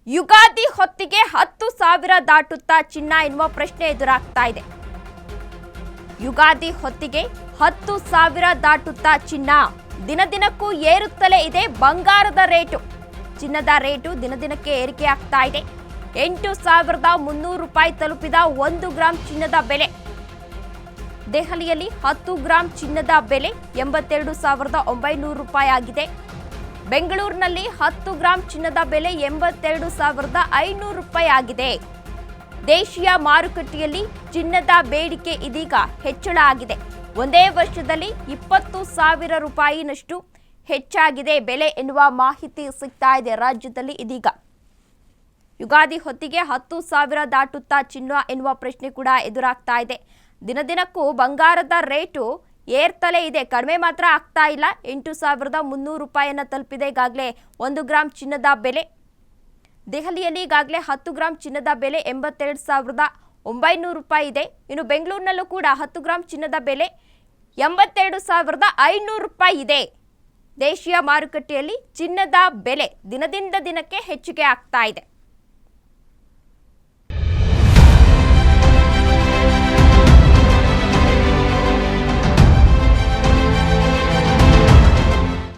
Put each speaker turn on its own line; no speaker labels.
ಯುಗಾದಿ ಹೊತ್ತಿಗೆ 10,000 ದಾಟುತ್ತಾ ಚಿನ್ನ ಎನ್ನುವ ಪ್ರಶ್ನೆ ಎದುರಾಗ್ತಾ ಇದೆ. ಯುಗಾದಿ ಹೊತ್ತಿಗೆ 10,000 ದಾಟುತ್ತಾ ಚಿನ್ನ. ದಿನದಿನಕ್ಕೂ ಏರುತ್ತಲೇ ಇದೆ ಬಂಗಾರದ ರೇಟು. ಚಿನ್ನದ ರೇಟು ದಿನದಿನಕ್ಕೆ ಏರಿಕೆ ಆಗ್ತಾ ಇದೆ. 8,300 ರೂಪಾಯಿ ತಲುಪಿದ 1 ಗ್ರಾಂ ಚಿನ್ನದ ಬೆಲೆ. ದೆಹಲಿಯಲ್ಲಿ 10 ಗ್ರಾಂ ಚಿನ್ನದ ಬೆಲೆ 82,900 ರೂಪಾಯಿ ಆಗಿದೆ. ಬೆಂಗಳೂರಿನಲ್ಲಿ 10 ಗ್ರಾಂ ಚಿನ್ನದ ಬೆಲೆ 82,500 ರೂಪಾಯಿ ಆಗಿದೆ. ದೇಶೀಯ ಮಾರುಕಟ್ಟೆಯಲ್ಲಿ ಚಿನ್ನದ ಬೇಡಿಕೆ ಇದೀಗ ಹೆಚ್ಚಳ ಆಗಿದೆ. ಒಂದೇ ವರ್ಷದಲ್ಲಿ 20,000 ರೂಪಾಯಿನಷ್ಟು ಹೆಚ್ಚಾಗಿದೆ ಬೆಲೆ ಎನ್ನುವ ಮಾಹಿತಿ ಸಿಗ್ತಾ ಇದೆ ರಾಜ್ಯದಲ್ಲಿ ಇದೀಗ. ಯುಗಾದಿ ಹೊತ್ತಿಗೆ 10,000 ದಾಟುತ್ತಾ ಚಿನ್ನ ಎನ್ನುವ ಪ್ರಶ್ನೆ ಕೂಡ ಎದುರಾಗ್ತಾ ಇದೆ. ದಿನದಿನಕ್ಕೂ ಬಂಗಾರದ ರೇಟು ಏರ್ತಲೇ ಇದೆ, ಕಡಿಮೆ ಮಾತ್ರ ಆಗ್ತಾ ಇಲ್ಲ. 8,300 ರೂಪಾಯಿಯನ್ನು ತಲುಪಿದೆ ಈಗಾಗಲೇ 1 ಗ್ರಾಂ ಚಿನ್ನದ ಬೆಲೆ. ದೆಹಲಿಯಲ್ಲಿ ಈಗಾಗಲೇ 10 ಗ್ರಾಂ ಚಿನ್ನದ ಬೆಲೆ 82,900 ರೂಪಾಯಿ ಇದೆ. ಇನ್ನು ಬೆಂಗಳೂರಿನಲ್ಲೂ ಕೂಡ 10 ಗ್ರಾಂ ಚಿನ್ನದ ಬೆಲೆ 82,500 ರೂಪಾಯಿ ಇದೆ. ದೇಶೀಯ ಮಾರುಕಟ್ಟೆಯಲ್ಲಿ ಚಿನ್ನದ ಬೆಲೆ ದಿನದಿಂದ ದಿನಕ್ಕೆ ಹೆಚ್ಚಿಗೆ ಆಗ್ತಾ ಇದೆ.